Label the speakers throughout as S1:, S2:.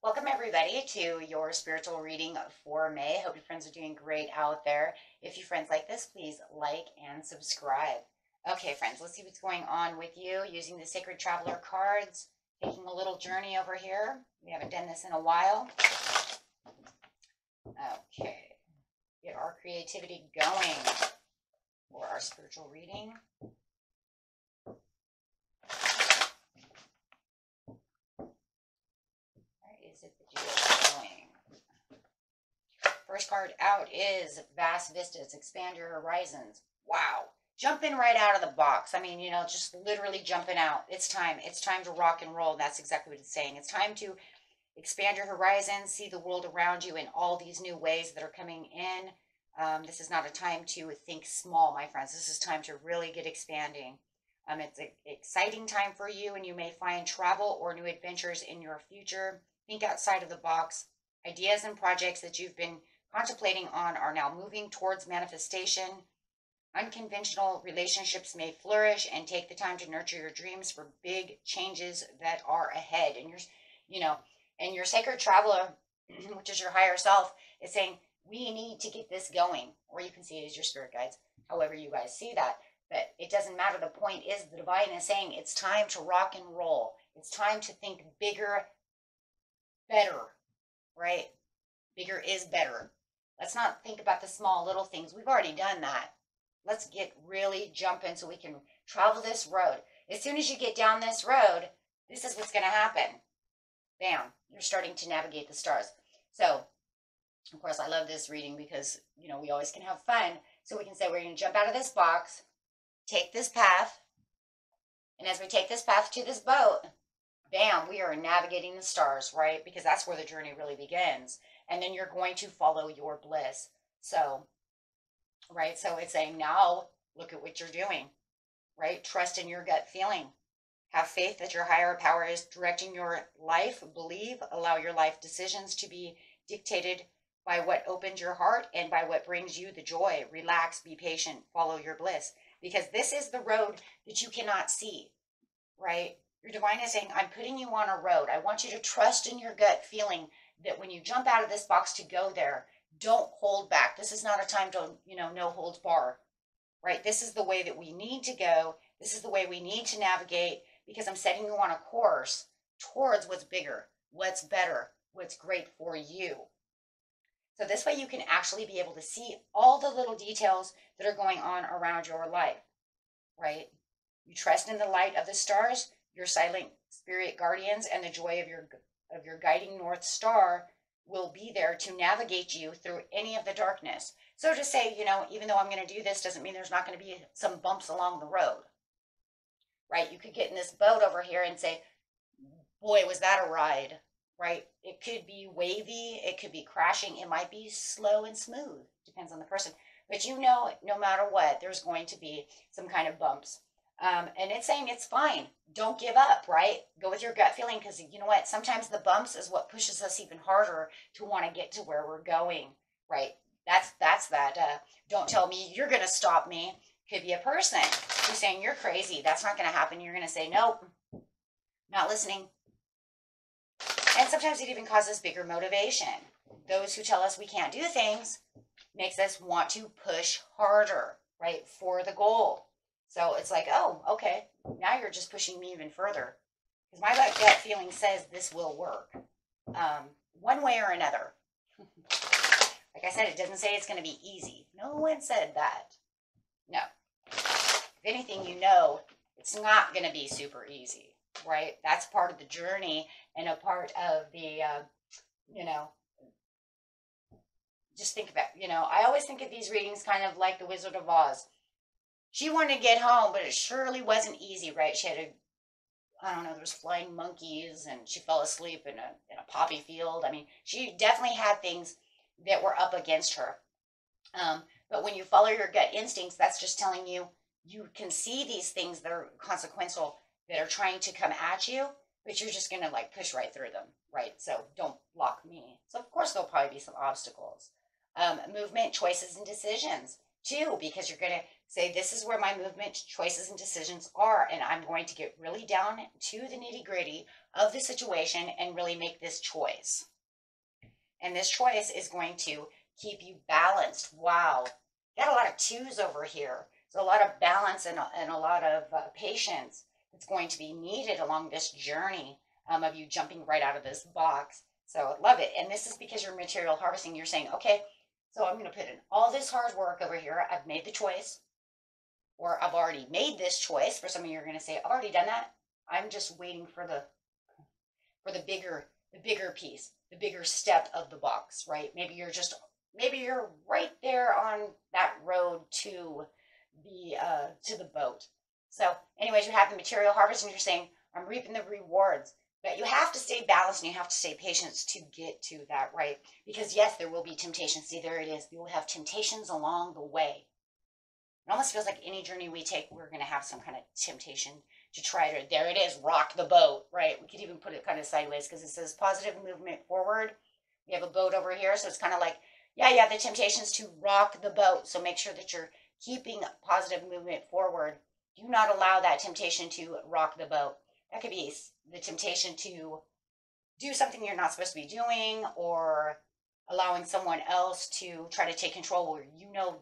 S1: Welcome, everybody, to your spiritual reading for May. Hope your friends are doing great out there. If you friends like this, please like and subscribe. Okay, friends, let's see what's going on with you using the Sacred Traveler cards, taking a little journey over here. We haven't done this in a while. Okay, get our creativity going for our spiritual reading. Is it that you are going? First card out is Vast Vistas, Expand Your Horizons. Wow. Jumping right out of the box. I mean, just literally jumping out. It's time. It's time to rock and roll. That's exactly what it's saying. It's time to expand your horizons, see the world around you in all these new ways that are coming in. This is not a time to think small, my friends. This is time to really get expanding. It's an exciting time for you, and you may find travel or new adventures in your future. Think outside of the box. Ideas and projects that you've been contemplating on are now moving towards manifestation. Unconventional relationships may flourish, and take the time to nurture your dreams for big changes that are ahead. And your sacred traveler, which is your higher self, is saying, we need to get this going. Or you can see it as your spirit guides, however you guys see that. But it doesn't matter. The point is, the divine is saying it's time to rock and roll. It's time to think bigger, better, right? Bigger is better. Let's not think about the small little things. We've already done that. Let's get really jumping so we can travel this road. As soon as you get down this road, this is what's going to happen. Bam, you're starting to navigate the stars. So, of course, I love this reading because, we always can have fun. So we can say we're going to jump out of this box, take this path, and as we take this path to this boat, bam, we are navigating the stars, right? Because that's where the journey really begins. And then you're going to follow your bliss. So, right? So it's saying, now look at what you're doing, right? Trust in your gut feeling. Have faith that your higher power is directing your life. Believe, allow your life decisions to be dictated by what opens your heart and by what brings you the joy. Relax, be patient, follow your bliss. Because this is the road that you cannot see, right? Your divine is saying, I'm putting you on a road. I want you to trust in your gut feeling that when you jump out of this box to go there, don't hold back. This is not a time to, no holds bar, right? This is the way that we need to go. This is the way we need to navigate, because I'm setting you on a course towards what's bigger, what's better, what's great for you. So this way you can actually be able to see all the little details that are going on around your life, right? You trust in the light of the stars, your silent spirit guardians, and the joy of your guiding North Star will be there to navigate you through any of the darkness. So to say, even though I'm going to do this doesn't mean there's not going to be some bumps along the road, right? You could get in this boat over here and say, boy, was that a ride, right? It could be wavy, it could be crashing, it might be slow and smooth, depends on the person. But no matter what, there's going to be some kind of bumps. And it's saying it's fine. Don't give up, right? Go with your gut feeling, because you know what? Sometimes the bumps is what pushes us even harder to want to get to where we're going, right? That's that. Don't tell me you're going to stop me. Could be a person who's saying you're crazy. That's not going to happen. You're going to say, nope, not listening. And sometimes it even causes bigger motivation. Those who tell us we can't do things makes us want to push harder, right, for the goal. So it's like, oh, okay, now you're just pushing me even further. Because my gut feeling says this will work. One way or another. Like I said, it doesn't say it's going to be easy. No one said that. No. If anything, it's not going to be super easy, right? That's part of the journey and a part of the, just think about, I always think of these readings kind of like the Wizard of Oz. She wanted to get home, but it surely wasn't easy, right? She had there was flying monkeys, and she fell asleep in a poppy field. I mean, she definitely had things that were up against her. But when you follow your gut instincts, that's just telling you can see these things that are consequential, that are trying to come at you, but you're just going to push right through them, right? So don't block me. So of course there'll probably be some obstacles. Movement, choices, and decisions. too, because you're going to say, this is where my movement choices and decisions are, and I'm going to get really down to the nitty gritty of the situation and really make this choice. And this choice is going to keep you balanced. Wow. Got a lot of twos over here. So a lot of balance and a lot of patience that's going to be needed along this journey of you jumping right out of this box. So I love it. And this is because you're material harvesting. You're saying, okay, so I'm going to put in all this hard work over here. I've made the choice, or I've already made this choice. For some of you are going to say, I've already done that. I'm just waiting for the bigger piece, the bigger step of the box, right? Maybe you're right there on that road to the boat. So anyways, you have the material harvest and you're saying, I'm reaping the rewards. But you have to stay balanced and you have to stay patient to get to that, right? Because yes, there will be temptations. See, there it is. You will have temptations along the way. It almost feels like any journey we take, we're going to have some kind of temptation to try to, there it is, rock the boat, right? We could even put it kind of sideways because it says positive movement forward. We have a boat over here, so it's kind of like, yeah, you have the temptations to rock the boat. So make sure that you're keeping positive movement forward. Do not allow that temptation to rock the boat. That could be the temptation to do something you're not supposed to be doing, or allowing someone else to try to take control where you know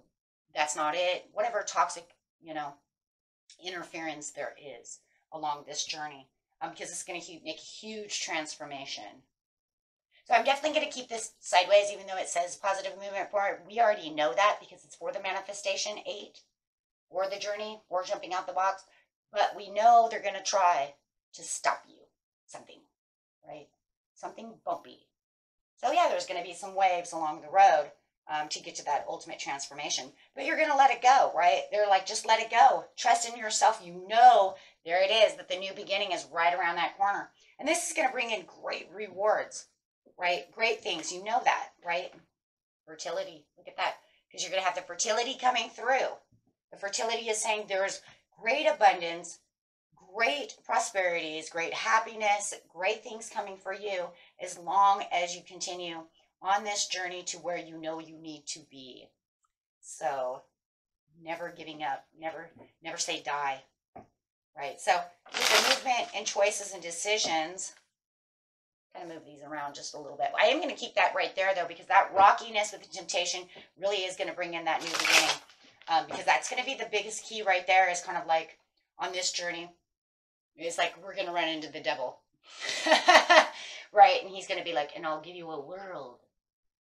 S1: that's not it. Whatever toxic, interference there is along this journey, because it's going to make a huge transformation. So I'm definitely going to keep this sideways, even though it says positive movement forward. We already know that because it's for the manifestation 8, or the journey, or jumping out the box. But we know they're going to try to stop you. Something, right? Something bumpy. So yeah, there's going to be some waves along the road to get to that ultimate transformation. But you're going to let it go, right? They're like, just let it go. Trust in yourself. You know, there it is, that the new beginning is right around that corner. And this is going to bring in great rewards, right? Great things. You know that, right? Fertility. Look at that. Because you're going to have the fertility coming through. The fertility is saying there's great abundance, great prosperities, great happiness, great things coming for you as long as you continue on this journey to where you know you need to be. So never giving up, never say die, right? So with the movement and choices and decisions, kind of move these around just a little bit. I am going to keep that right there though, because that rockiness with the temptation really is going to bring in that new beginning, because that's going to be the biggest key right there. Is kind of like on this journey, it's like we're going to run into the devil, right? And he's going to be like, and I'll give you a world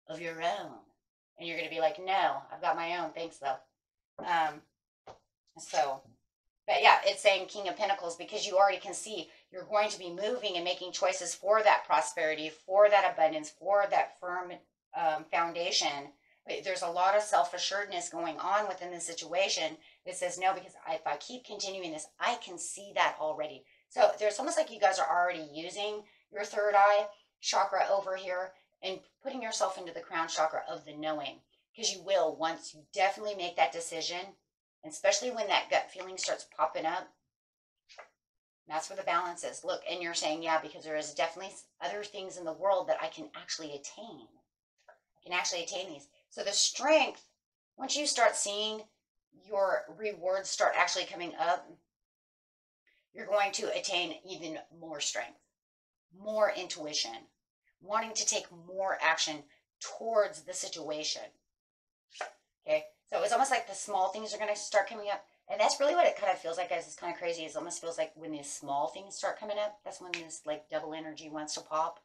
S1: of your own. And you're going to be like, no, I've got my own. Thanks, though. But yeah, it's saying King of Pentacles, because you already can see you're going to be moving and making choices for that prosperity, for that abundance, for that firm foundation. But there's a lot of self-assuredness going on within the situation that says, no, because if I keep continuing this, I can see that already. So there's almost like you guys are already using your third eye chakra over here and putting yourself into the crown chakra of the knowing, because you will, once you definitely make that decision, and especially when that gut feeling starts popping up. That's where the balance is. Look, and you're saying, yeah, because there is definitely other things in the world that I can actually attain. I can actually attain these. So the strength, once you start seeing your rewards start actually coming up, you're going to attain even more strength, more intuition, wanting to take more action towards the situation. Okay, so it's almost like the small things are going to start coming up. And that's really what it kind of feels like, guys. It's kind of crazy. It almost feels like when these small things start coming up, that's when this like double energy wants to pop.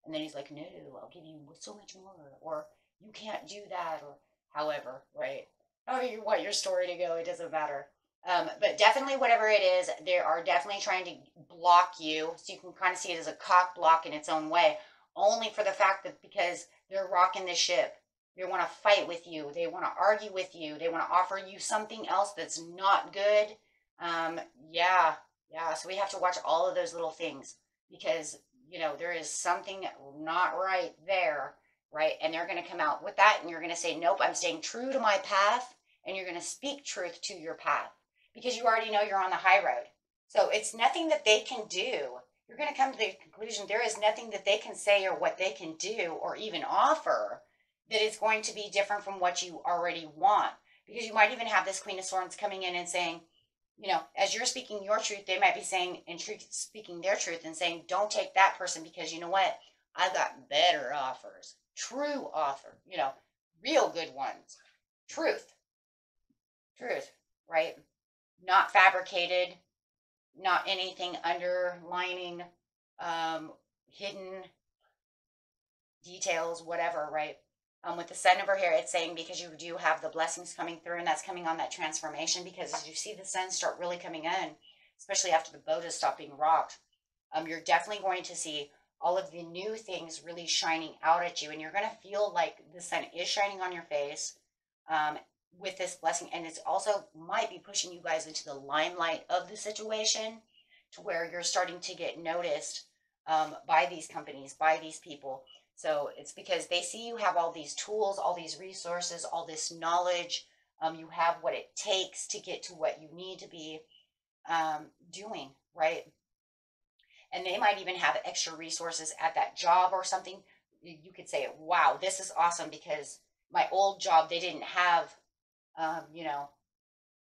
S1: And then he's like, no, I'll give you so much more. Or you can't do that. Or however, right? However you want your story to go, it doesn't matter. But definitely whatever it is, they are definitely trying to block you. So you can kind of see it as a cock block in its own way. Only for the fact that because they're rocking the ship. They want to fight with you. They want to argue with you. They want to offer you something else that's not good. Yeah. So we have to watch all of those little things because, there is something not right there, right? And they're going to come out with that and you're going to say, nope, I'm staying true to my path. And you're going to speak truth to your path because you already know you're on the high road. So it's nothing that they can do. You're going to come to the conclusion there is nothing that they can say or what they can do or even offer that is going to be different from what you already want, because you might even have this Queen of Swords coming in and saying, you know, as you're speaking your truth, they might be saying and speaking their truth and saying, don't take that person because you know what? I've got better offers, true offer, you know, real good ones, truth, right? Not fabricated, not anything underlining, hidden details, whatever, right? With the sun over here, it's saying because you do have the blessings coming through, and that's coming on that transformation. Because as you see the sun start really coming in, especially after the boat has stopped being rocked, you're definitely going to see all of the new things really shining out at you, and you're going to feel like the sun is shining on your face with this blessing, and it's also might be pushing you guys into the limelight of the situation to where you're starting to get noticed by these companies, by these people. So it's because they see you have all these tools, all these resources, all this knowledge. You have what it takes to get to what you need to be doing, right? And they might even have extra resources at that job or something. You could say, wow, this is awesome because my old job, they didn't have, you know,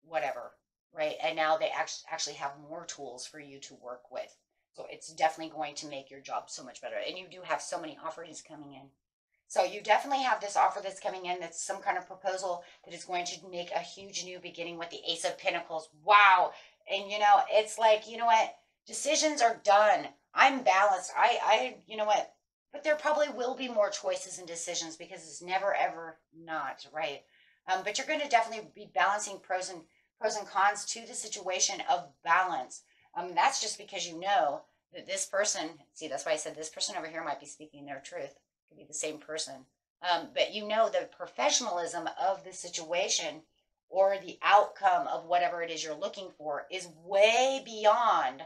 S1: whatever, right? And now they actually have more tools for you to work with. So it's definitely going to make your job so much better. And you do have so many offers coming in. So you definitely have this offer that's coming in that's some kind of proposal that is going to make a huge new beginning with the Ace of Pentacles. Wow. And, you know, it's like, you know what? Decisions are done. I'm balanced. You know what? But there probably will be more choices and decisions because it's never, ever not, right? But you're going to definitely be balancing pros and cons to the situation of balance. That's just because you know that this person, see, that's why I said this person over here might be speaking their truth. It could be the same person. But you know the professionalism of the situation or the outcome of whatever it is you're looking for is way beyond,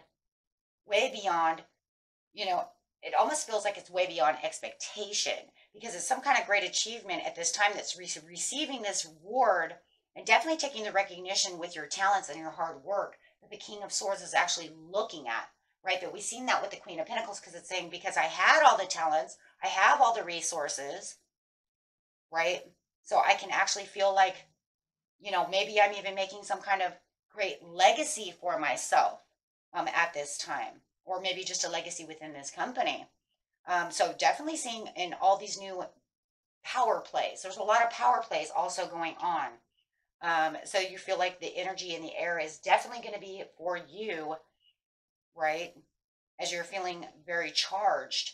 S1: you know, it almost feels like it's way beyond expectation because it's some kind of great achievement at this time that's receiving this reward and definitely taking the recognition with your talents and your hard work that the King of Swords is actually looking at, right? But we've seen that with the Queen of Pentacles because it's saying, because I had all the talents, I have all the resources, right? So I can actually feel like, you know, maybe I'm even making some kind of great legacy for myself at this time, or maybe just a legacy within this company. So definitely seeing in all these new power plays, there's a lot of power plays also going on. So you feel like the energy in the air is definitely going to be for you, right? As you're feeling very charged.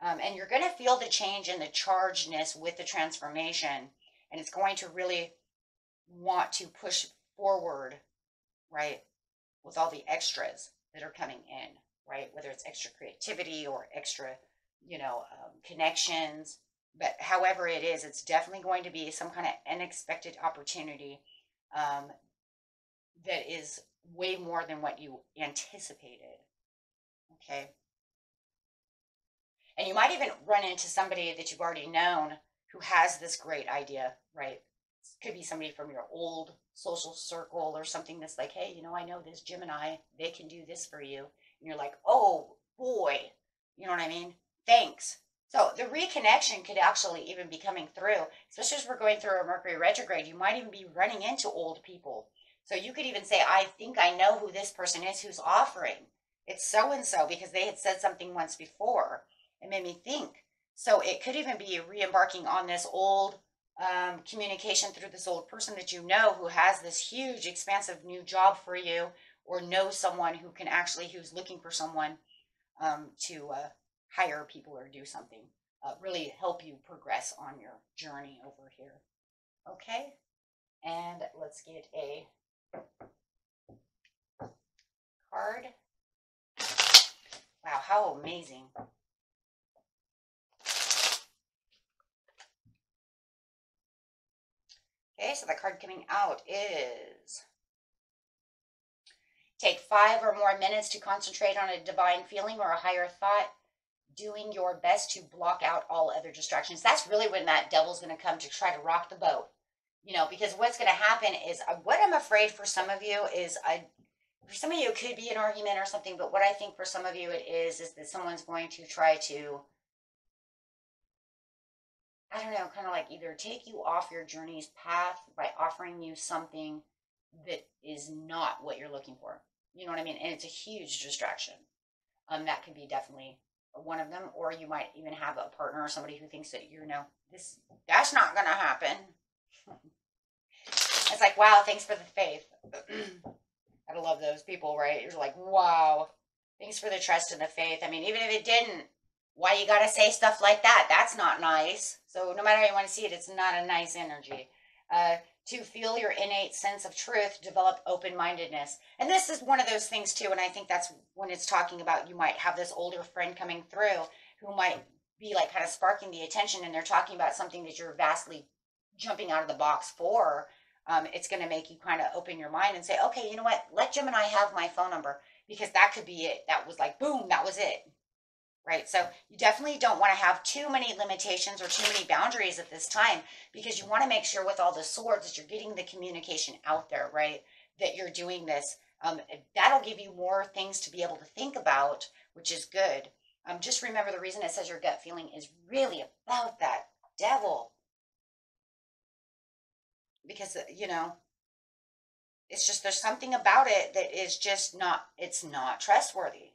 S1: And you're going to feel the change in the chargedness with the transformation. And it's going to really want to push forward, right? With all the extras that are coming in, right? Whether it's extra creativity or extra, you know, connections. But however it is, it's definitely going to be some kind of unexpected opportunity that is way more than what you anticipated. Okay. And you might even run into somebody that you've already known who has this great idea, right? It could be somebody from your old social circle or something that's like, hey, you know, I know this Gemini, they can do this for you. And you're like, oh boy, you know what I mean? Thanks. So the reconnection could actually even be coming through, especially as we're going through a Mercury retrograde. You might even be running into old people. So you could even say, I think I know who this person is who's offering. It's so-and-so because they had said something once before. It made me think. So it could even be re-embarking on this old communication through this old person that you know who has this huge, expansive new job for you, or know someone who can actually, who's looking for someone to hire people or do something, really help you progress on your journey over here. Okay, and let's get a card. Wow, how amazing. Okay, so the card coming out is take 5 or more minutes to concentrate on a divine feeling or a higher thought, doing your best to block out all other distractions. That's really when that devil's going to come to try to rock the boat. You know, because what's going to happen is, what I'm afraid for some of you is, for some of you it could be an argument or something, but what I think for some of you it is that someone's going to try to I don't know, kind of like either take you off your journey's path by offering you something that is not what you're looking for. You know what I mean? And it's a huge distraction. That could be definitely one of them, or you might even have a partner or somebody who thinks that that's not going to happen. It's like, wow, thanks for the faith. I love those people, right? You're like, wow, thanks for the trust and the faith. I mean, even if it didn't, why you got to say stuff like that? That's not nice. So no matter how you want to see it, it's not a nice energy. To feel your innate sense of truth, develop open-mindedness. And this is one of those things too, and I think that's when it's talking about you might have this older friend coming through who might be like kind of sparking the attention, and they're talking about something that you're vastly jumping out of the box for. It's going to make you kind of open your mind and say, okay, you know what? Let Gemini have my phone number, because that could be it. That was like, boom, that was it. Right? So you definitely don't want to have too many limitations or too many boundaries at this time, because you want to make sure with all the swords that you're getting the communication out there, right? That you're doing this. That'll give you more things to be able to think about, which is good. Just remember, the reason it says your gut feeling is really about that devil. Because, it's just, there's something about it that is just not, it's not trustworthy.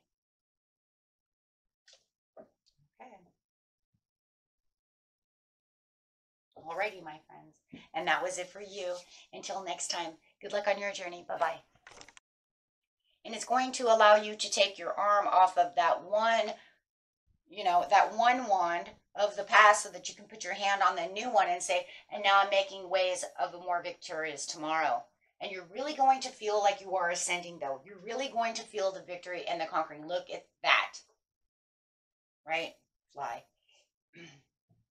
S1: Alrighty, my friends. And that was it for you. Until next time, good luck on your journey. Bye-bye. And it's going to allow you to take your arm off of that one, that one wand of the past, so that you can put your hand on the new one and say, and now I'm making ways of a more victorious tomorrow. And you're really going to feel like you are ascending, though. You're really going to feel the victory and the conquering. Look at that. Right? Fly.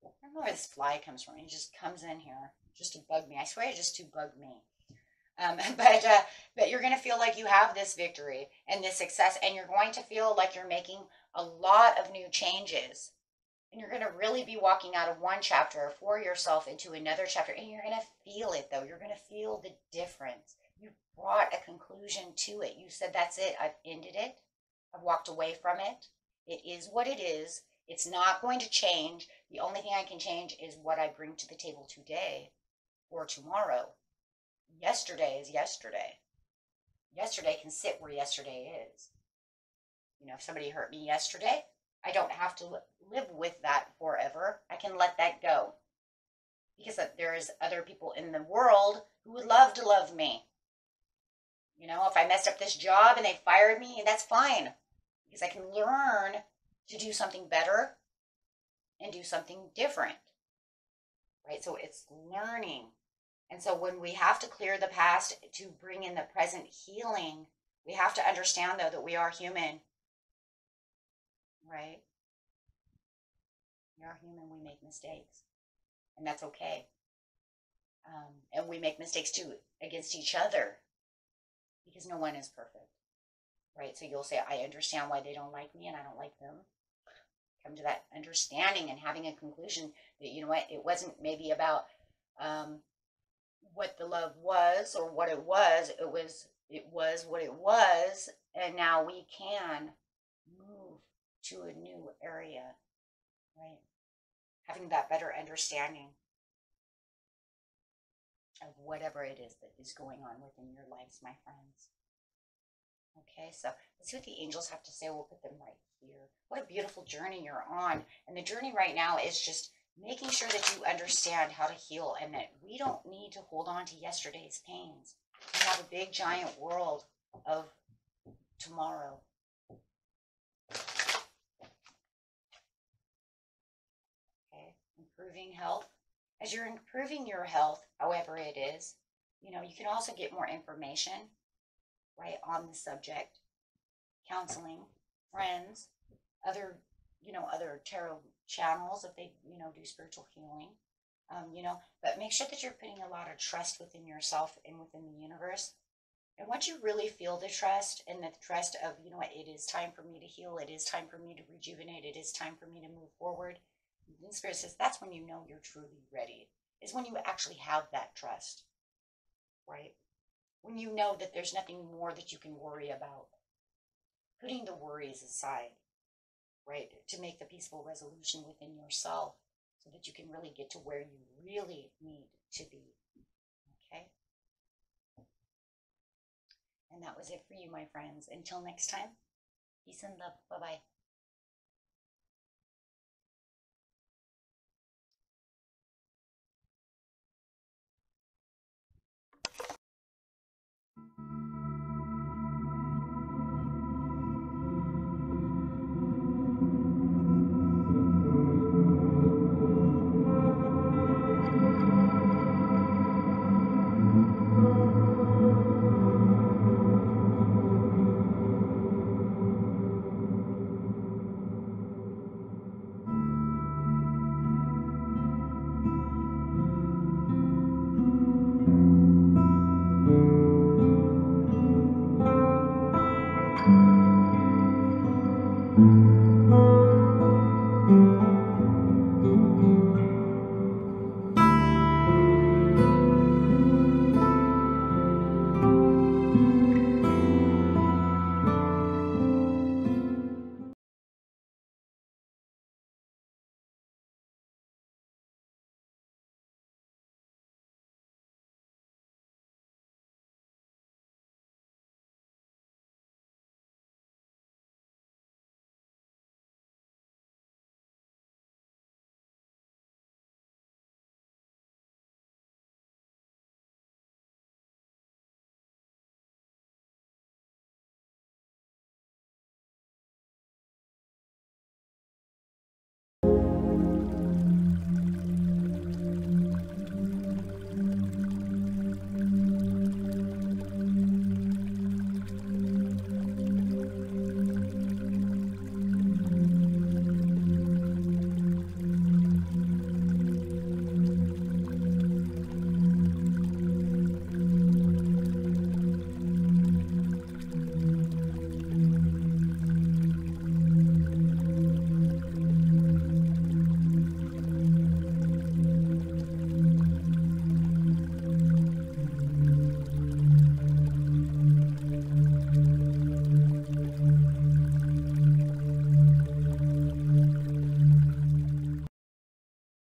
S1: I don't know where this fly comes from. He just comes in here just to bug me. I swear, just to bug me. But you're going to feel like you have this victory and this success, and you're going to feel like you're making a lot of new changes. And you're going to really be walking out of one chapter for yourself into another chapter, and you're going to feel it, though. You're going to feel the difference. You brought a conclusion to it. You said, that's it. I've ended it. I've walked away from it. It is what it is. It's not going to change. The only thing I can change is what I bring to the table today or tomorrow. Yesterday is yesterday. Yesterday can sit where yesterday is. If somebody hurt me yesterday, I don't have to live with that forever. I can let that go. Because there is other people in the world who would love to love me. If I messed up this job and they fired me, that's fine. Because I can learn to do something better and do something different, right? So it's learning. And so when we have to clear the past to bring in the present healing, we have to understand, though, that we are human, right? We are human. We make mistakes, and that's okay. And we make mistakes too against each other, because no one is perfect, right? So you'll say, I understand why they don't like me and I don't like them. Come to that understanding and having a conclusion that, you know what, it wasn't maybe about what the love was or what it was. It was what it was, and now we can move to a new area, right? Having that better understanding of whatever it is that is going on within your lives, my friends. Okay, so let's see what the angels have to say. We'll put them right here. What a beautiful journey you're on. And the journey right now is just making sure that you understand how to heal, and that we don't need to hold on to yesterday's pains. We have a big, giant world of tomorrow. Okay, improving health. As you're improving your health, however it is, you can also get more information, right, on the subject, counseling, friends, other tarot channels if they, do spiritual healing, but make sure that you're putting a lot of trust within yourself and within the universe. And once you really feel the trust, and the trust of, it is time for me to heal, it is time for me to rejuvenate, it is time for me to move forward. And Spirit says that's when you know you're truly ready, is when you actually have that trust, right? When you know that there's nothing more that you can worry about, putting the worries aside, right, to make the peaceful resolution within yourself, so that you can really get to where you really need to be. Okay? And that was it for you, my friends. Until next time, peace and love. Bye-bye.